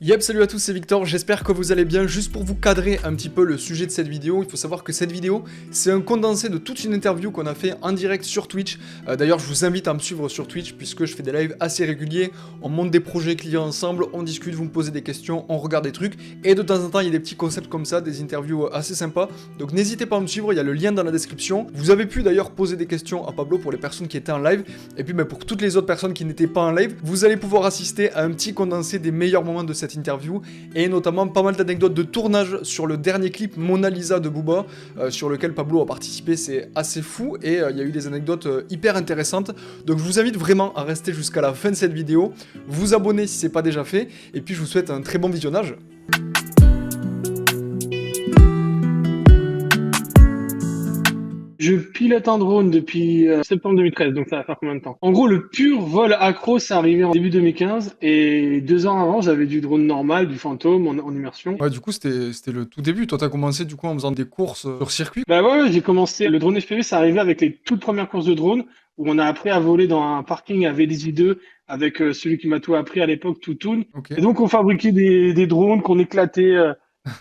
Yep, salut à tous, c'est Victor, j'espère que vous allez bien. Juste pour vous cadrer un petit peu le sujet de cette vidéo, il faut savoir que cette vidéo, c'est un condensé de toute une interview qu'on a fait en direct sur Twitch. D'ailleurs, je vous invite à me suivre sur Twitch puisque je fais des lives assez réguliers. On monte des projets clients ensemble, on discute, vous me posez des questions, on regarde des trucs. Et de temps en temps, il y a des petits concepts comme ça, des interviews assez sympas. Donc n'hésitez pas à me suivre, il y a le lien dans la description. Vous avez pu d'ailleurs poser des questions à Pablo pour les personnes qui étaient en live. Et puis pour toutes les autres personnes qui n'étaient pas en live, vous allez pouvoir assister à un petit condensé des meilleurs moments de cette interview. Et notamment pas mal d'anecdotes de tournage sur le dernier clip Mona Lisa de Booba, sur lequel Pablo a participé, c'est assez fou, et il y a eu des anecdotes hyper intéressantes, donc je vous invite vraiment à rester jusqu'à la fin de cette vidéo, vous abonner si c'est pas déjà fait, et puis je vous souhaite un très bon visionnage. Je pilote un drone depuis septembre 2013, donc ça va faire combien de temps? En gros, le pur vol accro, c'est arrivé en début 2015, et 2 ans avant, j'avais du drone normal, du Phantom en immersion. Ouais, du coup c'était le tout début, toi t'as commencé du coup en faisant des courses sur circuit. Bah ouais, j'ai commencé, le drone FPV, c'est arrivé avec les toutes premières courses de drone, où on a appris à voler dans un parking à VDJ2 avec celui qui m'a tout appris à l'époque, Toutoun. Ok. Et donc, on fabriquait des drones qu'on éclatait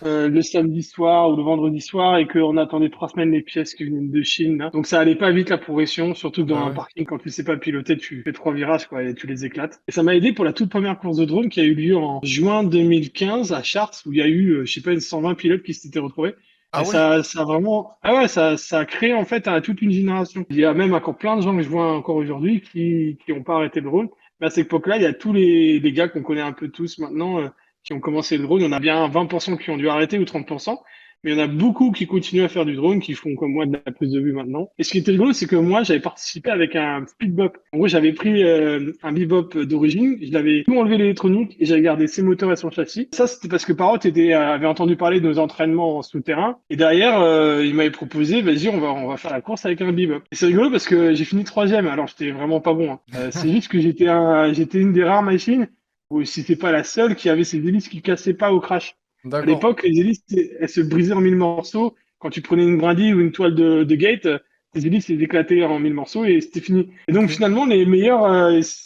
le samedi soir ou le vendredi soir et qu'on attendait 3 semaines les pièces qui venaient de Chine, là. Donc ça allait pas vite la progression, surtout que dans Bah un ouais. parking, quand tu sais pas piloter, tu fais 3 virages quoi, et tu les éclates. Et ça m'a aidé pour la toute première course de drone qui a eu lieu en juin 2015 à Chartres, où il y a eu, je sais pas, une 120 pilotes qui s'étaient retrouvés. Ah Et ouais. ça a vraiment, ah ouais, ça a créé en fait toute une génération. Il y a même encore plein de gens que je vois encore aujourd'hui qui ont pas arrêté le drone. Mais à cette époque-là, il y a tous les gars qu'on connaît un peu tous maintenant qui ont commencé le drone. Il y en a bien 20% qui ont dû arrêter ou 30%. Mais il y en a beaucoup qui continuent à faire du drone, qui font comme moi de la prise de vue maintenant. Et ce qui était rigolo, c'est que moi, j'avais participé avec un speedbop. En gros, j'avais pris un bebop d'origine, je l'avais tout enlevé l'électronique et j'avais gardé ses moteurs et son châssis. Ça, c'était parce que Parrot avait entendu parler de nos entraînements en souterrain. Et derrière, il m'avait proposé, vas-y, on va faire la course avec un bebop. Et c'est rigolo parce que j'ai fini troisième. Alors, j'étais vraiment pas bon, hein. C'est juste que j'étais une des rares machines, ou si c'est pas la seule, qui avait ses hélices qui cassaient pas au crash. À D'accord. l'époque, les hélices, elles se brisaient en 1000 morceaux. Quand tu prenais une brindille ou une toile de gate, tes hélices, elles éclataient en 1000 morceaux et c'était fini. Et Ok. donc, finalement, les meilleurs,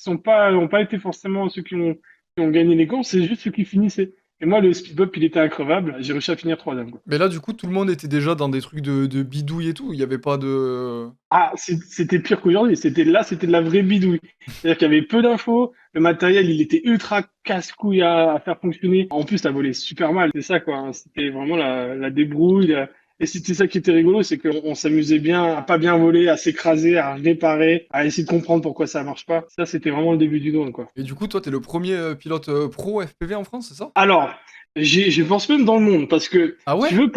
ont pas été forcément ceux qui ont gagné les courses, c'est juste ceux qui finissaient. Et moi, le speed-up, il était increvable. J'ai réussi à finir troisième, quoi. Mais là du coup tout le monde était déjà dans des trucs de bidouille et tout, il y avait pas de... Ah, c'était pire qu'aujourd'hui. C'était de la vraie bidouille. C'est-à-dire qu'il y avait peu d'infos. Le matériel, il était ultra casse-couille à faire fonctionner. En plus, ça volait super mal. C'est ça, quoi, hein. C'était vraiment la débrouille. Et c'était ça qui était rigolo, c'est qu'on s'amusait bien à pas bien voler, à s'écraser, à réparer, à essayer de comprendre pourquoi ça marche pas. Ça, c'était vraiment le début du drone, quoi. Et du coup toi t'es le premier pilote pro FPV en France, c'est ça? Alors, je pense même dans le monde, parce que, Ah si ouais? tu veux,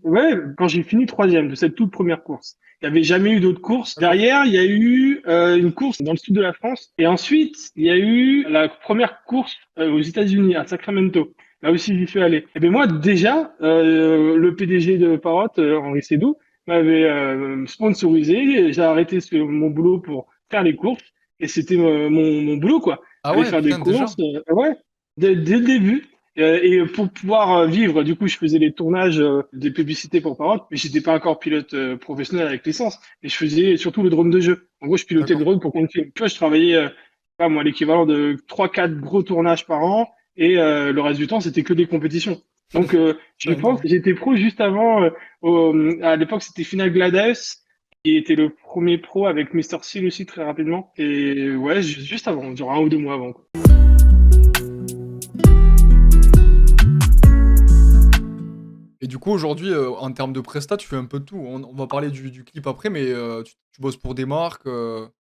ouais, quand j'ai fini troisième de cette toute première course, il n'y avait jamais eu d'autres courses. D'accord. Derrière, il y a eu une course dans le sud de la France, et ensuite, il y a eu la première course aux États-Unis, à Sacramento. Là aussi, j'y suis allé. Et bien moi, déjà, le PDG de Parrot, Henri Sédou, m'avait sponsorisé. J'ai arrêté mon boulot pour faire les courses, et c'était mon boulot, quoi. Ah Aller ouais, faire des putain, déjà? courses, ouais, dès le début. Et pour pouvoir vivre, du coup, je faisais les tournages des publicités pour Parrot, mais j'étais pas encore pilote professionnel avec licence. Et je faisais surtout le drone de jeu. En gros, je pilotais le D'accord. drone pour qu'on filme. Tu vois, je travaillais, pas moi, l'équivalent de 3 4 gros tournages par an, et le reste du temps, c'était que des compétitions. Donc, je Putain, pense énorme. que j'étais pro juste avant. À l'époque, c'était Final Gladius, qui était le premier pro avec Mister Seal aussi très rapidement. Et ouais, juste avant, genre 1 ou 2 mois avant, quoi. Et du coup aujourd'hui en termes de prestat tu fais un peu de tout. On va parler du clip après, mais tu bosses pour des marques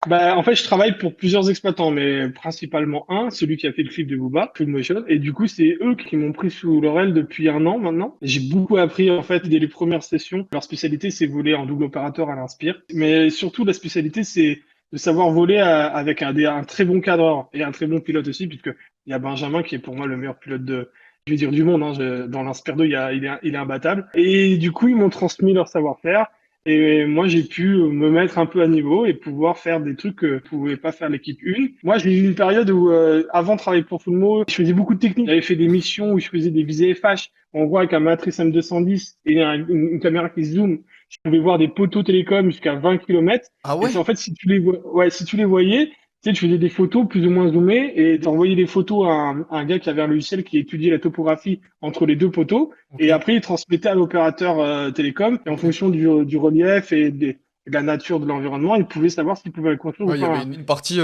Bah, en fait, je travaille pour plusieurs exploitants, mais principalement un, celui qui a fait le clip de Booba, Full Motion. Et du coup, c'est eux qui m'ont pris sous leur aile depuis 1 an maintenant. J'ai beaucoup appris, en fait, dès les premières sessions. Leur spécialité, c'est voler en double opérateur à l'Inspire. Mais surtout, la spécialité, c'est de savoir voler avec un très bon cadreur et un très bon pilote aussi, puisque il y a Benjamin qui est pour moi le meilleur pilote je veux dire, du monde, hein. Dans l'Inspire 2, il est imbattable. Et du coup, ils m'ont transmis leur savoir-faire. Et moi, j'ai pu me mettre un peu à niveau et pouvoir faire des trucs que pouvait pas faire l'équipe 1. Moi, j'ai eu une période où, avant de travailler pour Fullmo, je faisais beaucoup de techniques. J'avais fait des missions où je faisais des visées FH. En gros, avec un Matrice M210 et une caméra qui zoome, je pouvais voir des poteaux télécom jusqu'à 20 km. Ah Et c'est ouais? en fait, si tu les vois, ouais, si tu les voyais, Tu sais, tu faisais des photos plus ou moins zoomées et tu envoyais les photos à un gars qui avait un logiciel qui étudiait la topographie entre les deux poteaux. Ok, Et après, il transmettait à l'opérateur télécom. Et en ok. fonction du relief et de la nature de l'environnement, il pouvait savoir s'il pouvait le construire ou Ouais, il y avait pas. une partie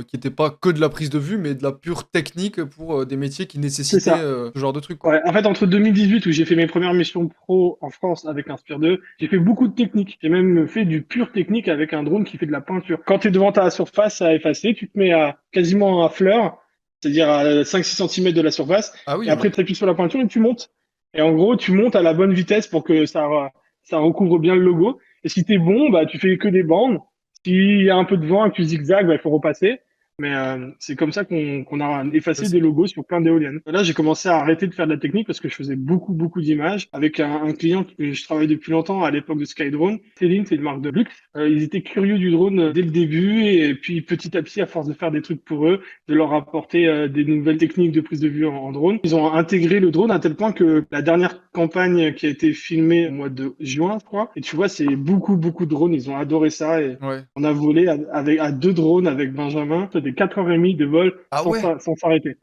qui était pas que de la prise de vue, mais de la pure technique pour des métiers qui C'est nécessitaient ça. ce genre de truc, quoi. Ouais, en fait, entre 2018, où j'ai fait mes premières missions pro en France avec Inspire 2, j'ai fait beaucoup de techniques. J'ai même fait du pur technique avec un drone qui fait de la peinture. Quand tu es devant ta surface à effacer, tu te mets à quasiment à fleur, c'est-à-dire à 5-6 cm de la surface, Ah et oui, après tu appuies sur la peinture et tu montes. Et en gros, tu montes à la bonne vitesse pour que ça recouvre bien le logo. Et si t'es bon, bah, tu fais que des bandes. S'il y a un peu de vent et que tu zigzags, bah, il faut repasser. Mais c'est comme ça qu'on a effacé des logos sur plein d'éoliennes. Là, j'ai commencé à arrêter de faire de la technique parce que je faisais beaucoup d'images avec un client que je travaille depuis longtemps à l'époque de Skydrone. Céline, c'est une marque de luxe. Ils étaient curieux du drone dès le début et puis petit à petit, à force de faire des trucs pour eux, de leur apporter des nouvelles techniques de prise de vue en drone, ils ont intégré le drone à tel point que la dernière campagne qui a été filmée au mois de juin, je crois, et tu vois, c'est beaucoup de drones. Ils ont adoré ça et ouais. on a volé à deux drones avec Benjamin. C'était 4h30 de vol Ah ouais? sans s'arrêter.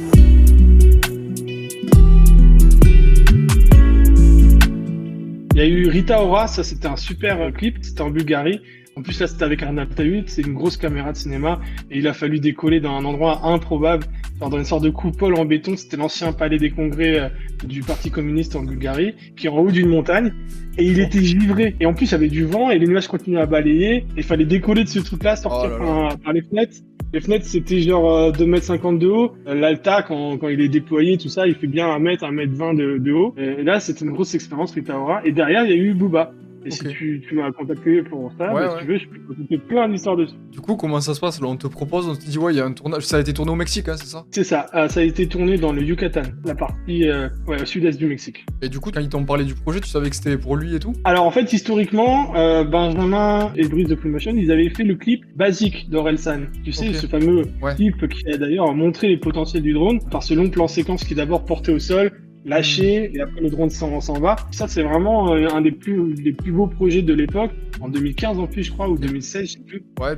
Il y a eu Rita Ora, ça c'était un super clip, c'était en Bulgarie. En plus là c'était avec un Alta 8, c'est une grosse caméra de cinéma et il a fallu décoller dans un endroit improbable, genre dans une sorte de coupole en béton, c'était l'ancien palais des congrès du Parti communiste en Bulgarie, qui est en haut d'une montagne et il était givré. Et en plus il y avait du vent et les nuages continuaient à balayer et il fallait décoller de ce truc-là, Oh sortir là là. par les fenêtres. Les fenêtres, c'était genre 2,50 m de haut. L'Alta, quand il est déployé, tout ça, il fait bien 1 m 20 de haut. Et là, c'était une grosse expérience, Rita Ora. Et derrière, il y a eu Booba. Et si Ok. tu m'as contacté pour ça, Ouais, bah, si ouais. tu veux, je peux te raconter plein d'histoires dessus. Du coup, comment ça se passe là? On te propose, on te dit, ouais, il y a un tournage. Ça a été tourné au Mexique, hein, c'est ça? C'est ça. Ça a été tourné dans le Yucatan, la partie ouais, au sud-est du Mexique. Et du coup, quand ils t'ont parlé du projet, tu savais que c'était pour lui et tout? Alors en fait, historiquement, Benjamin et Brice de Full Motion, ils avaient fait le clip basique d'Orelsan. Tu sais, Ok. ce fameux Ouais. clip qui a d'ailleurs montré les potentiels du drone par ce long plan séquence qui est d'abord porté au sol, lâché, et après le drone s'en va. Ça, c'est vraiment un des plus beaux projets de l'époque, en 2015 en plus, je crois, ou 2016, je sais plus. Ouais.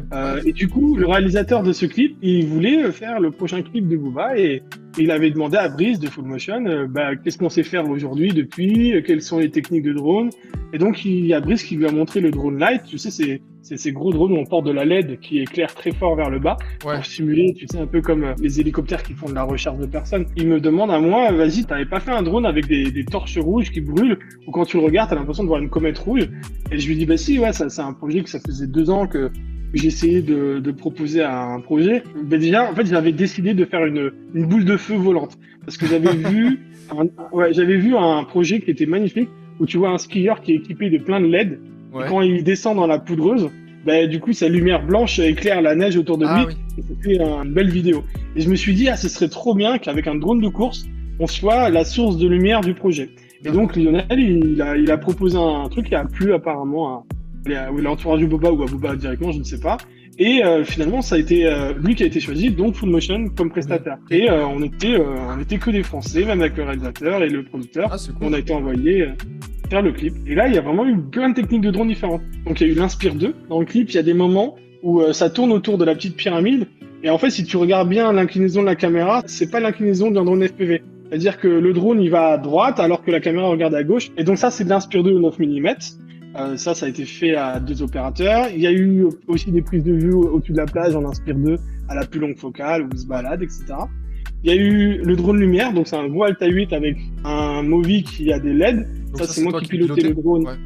Et du coup, le réalisateur de ce clip, il voulait faire le prochain clip de Booba et il avait demandé à Brice de Full Motion, qu'est-ce qu'on sait faire aujourd'hui, depuis, quelles sont les techniques de drone. Et donc, il y a Brice qui lui a montré le drone light. Tu sais, c'est ces gros drones où on porte de la LED qui éclaire très fort vers le bas Ouais. pour simuler, tu sais, un peu comme les hélicoptères qui font de la recherche de personnes. Il me demande à moi, vas-y, t'avais pas fait un drone avec des torches rouges qui brûlent, ou quand tu le regardes, t'as l'impression de voir une comète rouge. Et je lui dis, bah si, ouais, ça, c'est un projet que ça faisait 2 ans que j'ai essayé de proposer à un projet. Ben déjà, en fait, j'avais décidé de faire une boule de feu volante. Parce que j'avais vu un projet qui était magnifique, où tu vois un skieur qui est équipé de plein de LED. Ouais. Et quand il descend dans la poudreuse, ben, du coup, sa lumière blanche éclaire la neige autour de lui. Ah oui. Et c'était une belle vidéo. Et je me suis dit, ce serait trop bien qu'avec un drone de course, on soit la source de lumière du projet. Et donc, Lionel, il a proposé un truc qui a plu apparemment à l'entourage du Booba ou à Booba directement, je ne sais pas. Et finalement, ça a été lui qui a été choisi, donc Full Motion comme prestataire. Oui. Et on était que des Français, même avec le réalisateur et le producteur. Ah, c'est cool. On a été envoyés faire le clip. Et là, il y a vraiment eu plein de techniques de drone différentes. Donc, il y a eu l'Inspire 2. Dans le clip, il y a des moments où ça tourne autour de la petite pyramide. Et en fait, si tu regardes bien l'inclinaison de la caméra, c'est pas l'inclinaison d'un drone FPV. C'est-à-dire que le drone, il va à droite alors que la caméra regarde à gauche. Et donc ça, c'est de l'Inspire 2 9 mm. Ça a été fait à 2 opérateurs. Il y a eu aussi des prises de vue au-dessus de la plage en Inspire 2 à la plus longue focale où il se balade, etc. Il y a eu le drone lumière, donc c'est un gros Alta 8 avec un Movi qui a des LED. Donc Ça, c'est moi toi qui pilotais le drone. Ouais.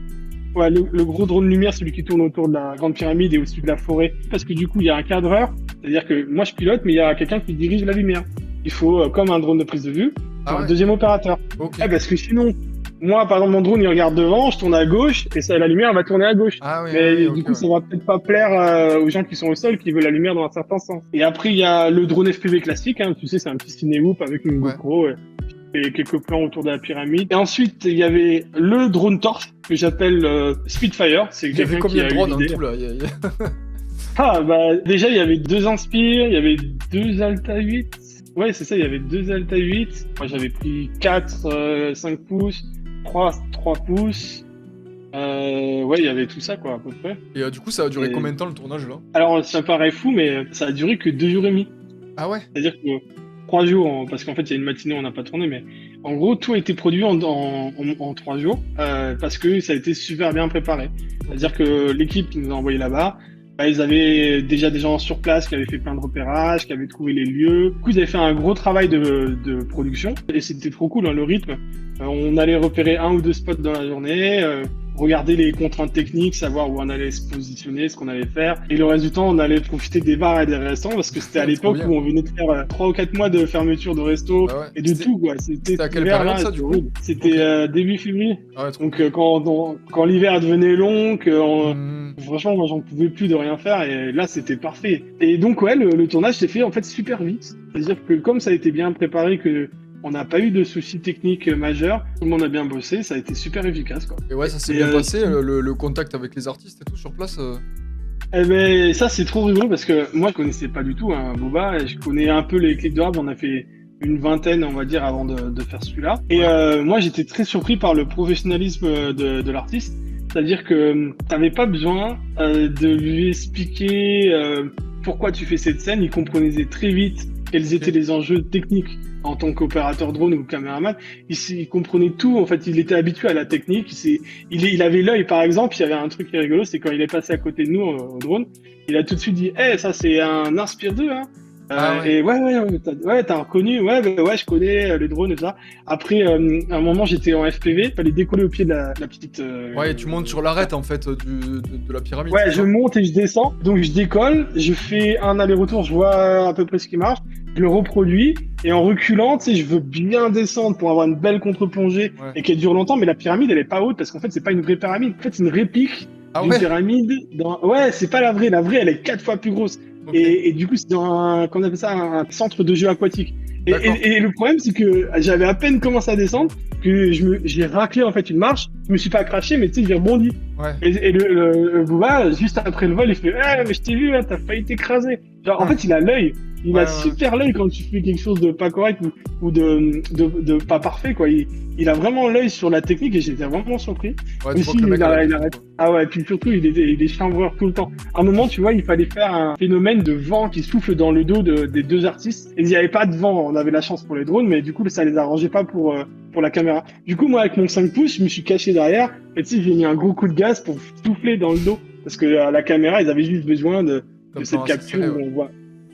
Ouais, le gros drone lumière, celui qui tourne autour de la grande pyramide et au-dessus de la forêt. Parce que du coup, il y a un cadreur. C'est-à-dire que moi, je pilote, mais il y a quelqu'un qui dirige la lumière. Il faut, comme un drone de prise de vue, un deuxième opérateur. Ok. Parce que sinon, moi, par exemple, mon drone, il regarde devant, je tourne à gauche, et ça, la lumière va tourner à gauche. Ah oui, Mais oui, du coup, ça va peut-être pas plaire aux gens qui sont au sol, qui veulent la lumière dans un certain sens. Et après, il y a le drone FPV classique, hein, tu sais, c'est un petit ciné-whoop avec une GoPro, et quelques plans autour de la pyramide. Et ensuite, il y avait le drone torche, que j'appelle Spitfire. C'est Il y avait quelqu'un qui combien a de eu drones en l'idée. tout là? Ah, bah, déjà, il y avait 2 Inspire, il y avait 2 Alta 8. Ouais, c'est ça, il y avait 2 Alta 8. Moi, j'avais pris 4, 5 pouces, 3 pouces. Ouais, il y avait tout ça, quoi, à peu près. Et du coup, ça a duré Et- combien de temps le tournage là? Alors, ça paraît fou, mais ça a duré que 2 jours et demi. Ah ouais? C'est-à-dire que 3 jours, parce qu'en fait, il y a une matinée, on n'a pas tourné, mais en gros, tout a été produit en 3 jours, parce que ça a été super bien préparé. C'est-à-dire que l'équipe qui nous a envoyés là-bas, bah, ils avaient déjà des gens sur place qui avaient fait plein de repérages, qui avaient trouvé les lieux. Du coup, ils avaient fait un gros travail de production, et c'était trop cool, hein, le rythme. On allait repérer 1 ou 2 spots dans la journée, regarder les contraintes techniques, savoir où on allait se positionner, ce qu'on allait faire. Et le reste du temps, on allait profiter des bars et des restaurants parce que c'était à Trop l'époque bien. où on venait de faire 3 ou 4 mois de fermeture de resto Bah ouais. et de tout, quoi. C'était à quelle l'hiver, période, là, ça, du coup? horrible. C'était Ok. début février. Ah ouais, trop Donc bien. quand l'hiver devenait long, Hmm. franchement, moi j'en pouvais plus de rien faire et là c'était parfait. Et donc ouais, le tournage s'est fait en fait super vite. C'est-à-dire que comme ça a été bien préparé, que on n'a pas eu de soucis techniques majeurs, tout le monde a bien bossé, ça a été super efficace, quoi. Et ouais, ça s'est Et, bien passé, le contact avec les artistes et tout sur place. eh ben, ça, c'est trop rigolo parce que moi, je connaissais pas du tout Boba. Et je connais un peu les clics de rap. On a fait une vingtaine, on va dire, avant de faire celui-là. Et moi, j'étais très surpris par le professionnalisme de l'artiste. C'est-à-dire que t'avais pas besoin de lui expliquer pourquoi tu fais cette scène. Il comprenait très vite quels étaient les enjeux techniques en tant qu'opérateur drone ou caméraman. Il comprenait tout. En fait, il était habitué à la technique. Il avait l'œil, par exemple. Il y avait un truc qui est rigolo, c'est quand il est passé à côté de nous au drone, il a tout de suite dit, ça c'est un Inspire 2, hein. Ah ouais. Et t'as reconnu, ouais, je connais le drone et tout ça. Après, à un moment, j'étais en FPV, fallait décoller au pied de la petite. Ouais, et tu montes sur l'arête en fait de la pyramide. Ouais, c'est je ça? monte et je descends. Donc je décolle, je fais un aller-retour, je vois à peu près ce qui marche, je le reproduis et en reculant, tu sais, je veux bien descendre pour avoir une belle contre-plongée Ouais. et qu'elle dure longtemps, mais la pyramide, elle est pas haute parce qu'en fait, c'est pas une vraie pyramide. En fait, c'est une réplique Ah d'une ouais? pyramide. Ouais, c'est pas la vraie. La vraie, elle est 4 fois plus grosse. Ok. Et du coup, c'est dans qu'on appelle ça, un centre de jeu aquatique. D'accord. Et le problème, c'est que j'avais à peine commencé à descendre que j'ai raclé en fait une marche. Je me suis pas craché, mais tu sais, j'ai rebondi. Ouais. Et le Booba, juste après le vol, il fait mais je t'ai vu, là, t'as failli t'écraser. Genre, en Ouais. fait, il a l'œil. Il Ouais, a ouais. super l'œil quand tu fais quelque chose de pas correct ou de pas parfait, quoi. Il a vraiment l'œil sur la technique et j'étais vraiment surpris. Ouais, tu vois Aussi, que le mec il a a, il l'habitude, arrête. quoi. Ah ouais, puis surtout, il est chambreur tout le temps. À un moment, tu vois, il fallait faire un phénomène de vent qui souffle dans le dos des 2 artistes. Et il n'y avait pas de vent. On avait la chance pour les drones, mais du coup, ça les arrangeait pas pour la caméra. Du coup, moi, avec mon 5 pouces, je me suis caché derrière. Et tu sais, j'ai mis un gros coup de gaz pour souffler dans le dos. Parce que la caméra, ils avaient juste besoin de Comme cette plan capture accéléré, où ouais. on voit.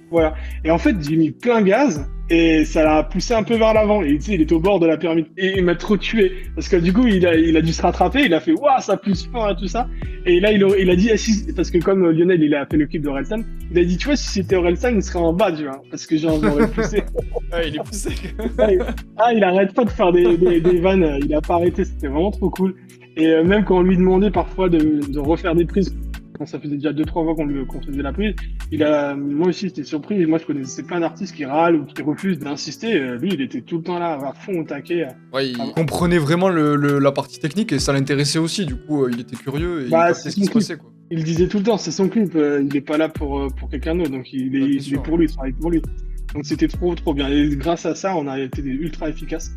Voilà. Et en fait, j'ai mis plein gaz et ça l'a poussé un peu vers l'avant. Et tu sais, il était au bord de la pyramide. Et il m'a trop tué. Parce que du coup, il a dû se rattraper. Il a fait, waouh, ça pousse fort et tout ça. Et là, il a dit, parce que comme Lionel, il a fait le clip de Orelsan, il a dit, tu vois, si c'était Orelsan, il serait en bas, tu vois. Parce que genre, j'aurais poussé. Ouais, il est poussé. Il arrête pas de faire des vannes. Il a pas arrêté. C'était vraiment trop cool. Et même quand on lui demandait parfois de refaire des prises, quand ça faisait déjà 2-3 fois qu'on faisait la prise, moi aussi j'étais surpris. Moi je connaissais plein d'artistes qui râlent ou qui refusent d'insister. Lui il était tout le temps là à fond au taquet. Ouais, il comprenait vraiment la partie technique et ça l'intéressait aussi. Du coup, il était curieux et il Bah, captait c'est ce qui son se clip. passait, quoi. Il disait tout le temps, c'est son clip. Il est pas là pour quelqu'un d'autre, donc Ouais, il est sûr. pour lui, il travaille pour lui. Donc c'était trop bien. Et grâce à ça, on a été ultra efficace.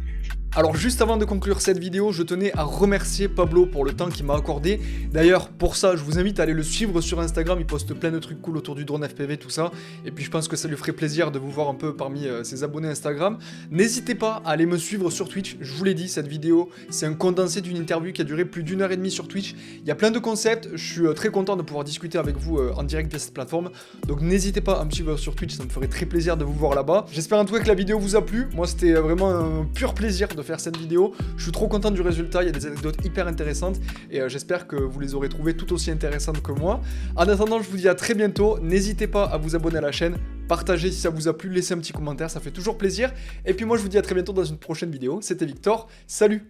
Alors juste avant de conclure cette vidéo, je tenais à remercier Pablo pour le temps qu'il m'a accordé. D'ailleurs, pour ça, je vous invite à aller le suivre sur Instagram, il poste plein de trucs cool autour du drone FPV, tout ça. Et puis je pense que ça lui ferait plaisir de vous voir un peu parmi ses abonnés Instagram. N'hésitez pas à aller me suivre sur Twitch, je vous l'ai dit, cette vidéo, c'est un condensé d'une interview qui a duré plus d'1h30 sur Twitch. Il y a plein de concepts, je suis très content de pouvoir discuter avec vous en direct via cette plateforme. Donc n'hésitez pas à me suivre sur Twitch, ça me ferait très plaisir de vous voir là-bas. J'espère en tout cas que la vidéo vous a plu, moi c'était vraiment un pur plaisir de faire cette vidéo. Je suis trop content du résultat, il y a des anecdotes hyper intéressantes et j'espère que vous les aurez trouvées tout aussi intéressantes que moi. En attendant, je vous dis à très bientôt, n'hésitez pas à vous abonner à la chaîne, partagez si ça vous a plu, laissez un petit commentaire, ça fait toujours plaisir. Et puis moi je vous dis à très bientôt dans une prochaine vidéo, c'était Victor, salut!